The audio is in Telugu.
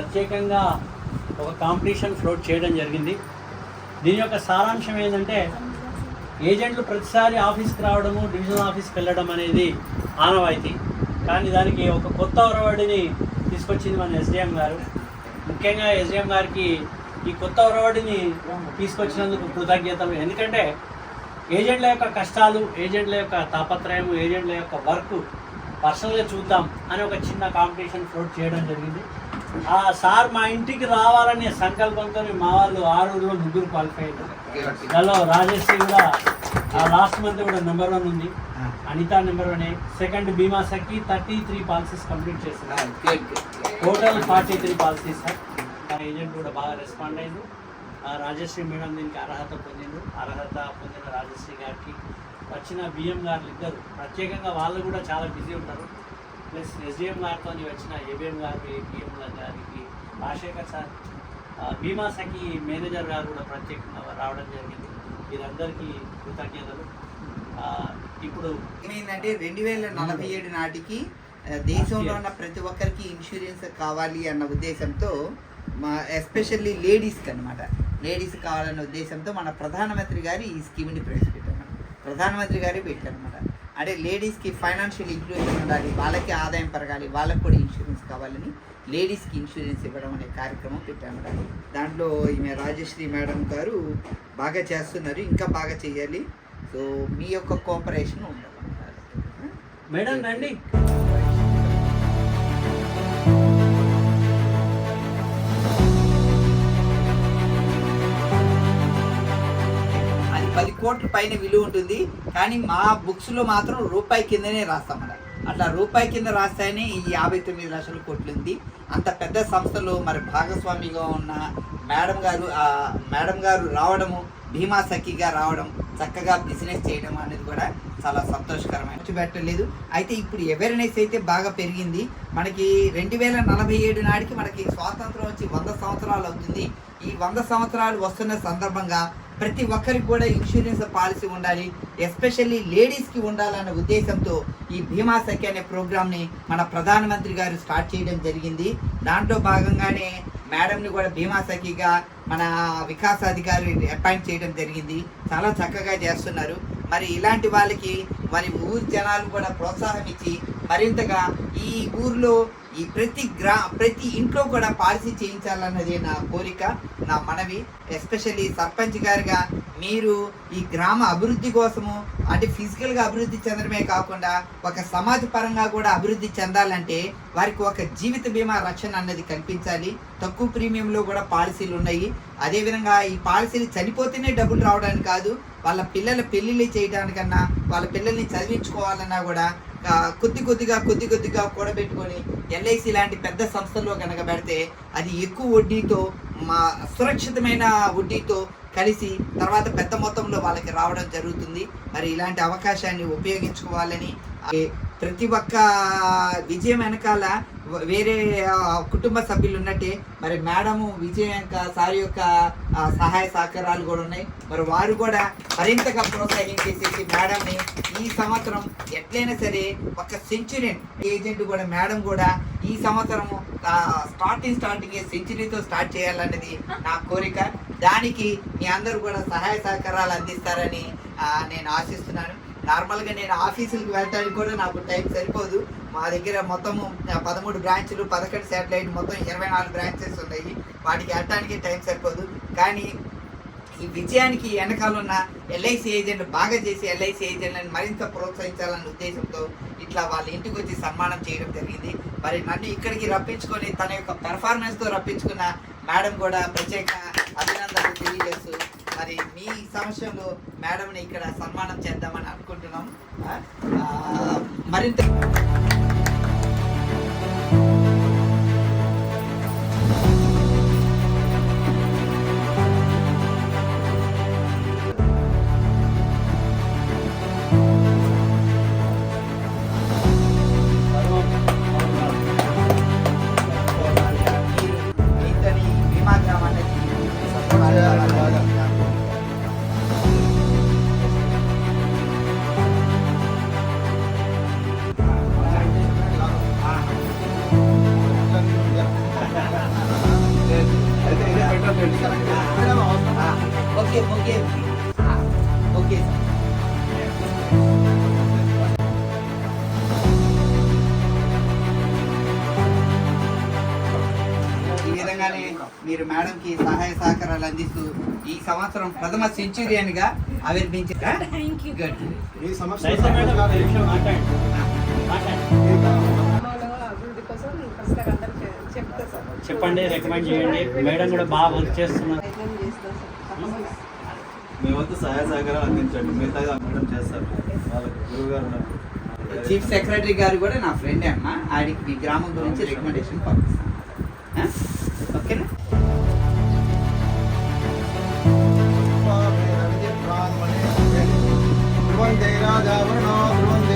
ప్రత్యేకంగా ఒక కాంపిటీషన్ ఫ్లోట్ చేయడం జరిగింది. దీని యొక్క సారాంశం ఏంటంటే ఏజెంట్లు ప్రతిసారి ఆఫీస్కి రావడము, డివిజనల్ ఆఫీస్కి వెళ్ళడం అనేది ఆనవాయితీ. కానీ దానికి ఒక కొత్త ఒరవడిని తీసుకొచ్చింది మన ఎస్డిఎం గారు. ముఖ్యంగా ఎస్డిఎం గారికి ఈ కొత్త ఒరవడిని తీసుకొచ్చినందుకు కృతజ్ఞతలు. ఎందుకంటే ఏజెంట్ల యొక్క కష్టాలు, ఏజెంట్ల యొక్క తాపత్రయం, ఏజెంట్ల యొక్క వర్క్ పర్సనల్గా చూద్దాం అని ఒక చిన్న కాంపిటీషన్ ఫ్లోట్ చేయడం జరిగింది. ఆ సార్ మా ఇంటికి రావాలనే సంకల్పంతో మా వాళ్ళు 6 ముగ్గురు క్వాలిఫై అయ్యారు. దానిలో రాజేశ్వరి కూడా లాస్ట్ మంత్ కూడా నెంబర్ 1 ఉంది, అనిత నెంబర్ 1, సెకండ్ భీమా సఖి 33 పాలసీస్ కంప్లీట్ చేస్తున్నారు. Total 43 policies sir. ఆ ఏజెంట్ కూడా బాగా రెస్పాండ్ అయ్యింది. రాజశ్రీ మేడం దీనికి అర్హత పొందిన రాజశ్రీ గారికి వచ్చిన బిఎం గారు ఇద్దరు ప్రత్యేకంగా వాళ్ళు కూడా చాలా బిజీ ఉంటారు. ప్లస్ ఎస్డిఎం గారితో వచ్చిన ఏబిఎం గారికి, బిఎం గారికి, రాజశేఖర్ సార్, భీమా సఖి మేనేజర్ గారు కూడా ప్రత్యేకంగా రావడం జరిగింది. వీరందరికీ కృతజ్ఞతలు. ఇప్పుడు ఏమైందంటే 2047 నాటికి దేశంలో ఉన్న ప్రతి ఒక్కరికి ఇన్సూరెన్స్ కావాలి అన్న ఉద్దేశంతో ఎస్పెషల్లీ లేడీస్కి అనమాట, లేడీస్ కావాలన్న ఉద్దేశంతో మన ప్రధానమంత్రి గారు ఈ స్కీమ్ని ప్రవేశపెట్టారు. ప్రధానమంత్రి గారే పెట్టారనమాట. అంటే లేడీస్కి ఫైనాన్షియల్ ఇంక్లూజన్ ఉండాలి, వాళ్ళకి ఆదాయం పెరగాలి, వాళ్ళకి కూడా ఇన్సూరెన్స్ కావాలని లేడీస్కి ఇన్సూరెన్స్ ఇవ్వడం అనే కార్యక్రమం పెట్టామన్నమాట. దాంట్లో ఈమె రాజశ్రీ మేడం గారు బాగా చేస్తున్నారు, ఇంకా బాగా చేయాలి. సో మీ యొక్క కోఆపరేషన్ ఉండాలన్నమాట. మేడం రండి. అది 10 కోట్ల పైన విలువ ఉంటుంది. కానీ మా బుక్స్లో మాత్రం రూపాయి కిందనే రాస్తాం మేడం. అట్లా రూపాయి కింద రాస్తాయని ఈ 59 లక్షల కోట్లు ఉంది. అంత పెద్ద సంస్థలో మరి భాగస్వామిగా ఉన్న మేడం గారు రావడము, భీమా సఖిగా రావడం, చక్కగా బిజినెస్ చేయడం అనేది కూడా చాలా సంతోషకరమైన పెట్టలేదు. అయితే ఇప్పుడు అవేర్నెస్ అయితే బాగా పెరిగింది. మనకి 2047 నాటికి మనకి స్వాతంత్రం వచ్చి 100 సంవత్సరాలు అవుతుంది. ఈ 100 సంవత్సరాలు వస్తున్న సందర్భంగా ప్రతి ఒక్కరికి కూడా ఇన్సూరెన్స్ పాలసీ ఉండాలి, ఎస్పెషల్లీ లేడీస్కి ఉండాలన్న ఉద్దేశంతో ఈ భీమా సఖి అనే ప్రోగ్రామ్ని మన ప్రధానమంత్రి గారు స్టార్ట్ చేయడం జరిగింది. దాంట్లో భాగంగానే మేడంని కూడా భీమా సఖిగా మన వికాసాధికారి అపాయింట్ చేయడం జరిగింది. చాలా చక్కగా చేస్తున్నారు. మరి ఇలాంటి వాళ్ళకి మరి ఊరి జనాలు కూడా ప్రోత్సాహం ఇచ్చి మరింతగా ఈ ఊర్లో ఈ ప్రతి ఇంట్లో కూడా పాలసీ చేయించాలన్నది నా కోరిక, నా మనవి. ఎస్పెషల్లీ సర్పంచ్ గారుగా మీరు ఈ గ్రామ అభివృద్ధి కోసము, అంటే ఫిజికల్గా అభివృద్ధి చెందడమే కాకుండా ఒక సమాజ పరంగా కూడా అభివృద్ధి చెందాలంటే వారికి ఒక జీవిత బీమా రక్షణ అన్నది కల్పించాలి. తక్కువ ప్రీమియంలో కూడా పాలసీలు ఉన్నాయి. అదేవిధంగా ఈ పాలసీలు చనిపోతేనే డబ్బులు రావడానికి కాదు, వాళ్ళ పిల్లల పెళ్ళిళ్ళు చేయడానికన్నా, వాళ్ళ పిల్లల్ని చదివించుకోవాలన్నా కూడా కొద్ది కొద్దిగా కూడబెట్టుకొని ఎల్ఐసి లాంటి పెద్ద సంస్థల్లో కనుక పెడితే అది ఎక్కువ వడ్డీతో, సురక్షితమైన వడ్డీతో కలిసి తర్వాత పెద్ద మొత్తంలో వాళ్ళకి రావడం జరుగుతుంది. మరి ఇలాంటి అవకాశాన్ని ఉపయోగించుకోవాలని, ప్రతి ఒక్క విజయం వెనకాల వేరే కుటుంబ సభ్యులు ఉన్నట్టే మరి మేడము విజయం సార్ యొక్క సహాయ సహకారాలు కూడా ఉన్నాయి. మరి వారు కూడా మరింతగా ప్రోత్సహించేసేసి మేడంని ఈ సంవత్సరం ఎట్లయినా సరే ఒక సెంచురియన్ ఏజెంట్ కూడా మేడం కూడా ఈ సంవత్సరము స్టార్టింగ్ సెంచురీతో స్టార్ట్ చేయాలన్నది నా కోరిక. దానికి మీ అందరూ కూడా సహాయ సహకారాలు అందిస్తారని నేను ఆశిస్తున్నాను. నార్మల్గా నేను ఆఫీసులకు వెళ్ళడానికి కూడా నాకు టైం సరిపోదు. మా దగ్గర మొత్తము 13 బ్రాంచ్లు, 11 శాటిలైట్, మొత్తం 24 బ్రాంచెస్ ఉన్నాయి. వాటికి వెళ్ళడానికి టైం సరిపోదు. కానీ ఈ విజయానికి వెనకాల ఉన్న ఎల్ఐసి ఏజెంట్ బాగా చేసి ఎల్ఐసి ఏజెంట్లను మరింత ప్రోత్సహించాలన్న ఉద్దేశంతో ఇట్లా వాళ్ళ ఇంటికి వచ్చి సన్మానం చేయడం జరిగింది. మరి నన్ను ఇక్కడికి రప్పించుకొని తన యొక్క పెర్ఫార్మెన్స్తో రప్పించుకున్న మేడం కూడా ప్రత్యేక అభినందనలు తెలియజేస్తూ మరి మీ సమస్యలో మేడంని ఇక్కడ సన్మానం చేద్దామని అనుకుంటున్నాం. మరింత భీమా గ్రామాన్ని మీరు మేడంకి సహాయ సహకారాలు అందిస్తూ ఈ సంవత్సరం ప్రథమ సెంచురియన్గా ఆవిర్భించారు. గుడ్. ఈ దయచేసి మేడం ఒక నిమిషం మాట్లాడండి. అభివృద్ధి కోసం ఖచ్చితంగా అందరికీ చెప్తా సార్. చెప్పండి, రికమెండ్ చేయండి. మేడం కూడా బాగా వర్క్ చేస్తున్నారు. ప్రయత్నం చేస్తా సార్. తప్పకుండా. మీ వద్ద సహాయ సహకారాలు అందించండి. మిగతా మేడం చేస్తారు. వాళ్ళకి గురువు గారు ఉన్నారు. చీఫ్ సెక్రటరీ గారు కూడా నా ఫ్రెండే అమ్మ. ఆడికి మీ గ్రామం గురించి రికమెండేషన్ పంపిస్తాను. ఆ? ఓకేనా? ధ్రువం జయరాజావరణో ధ్రువం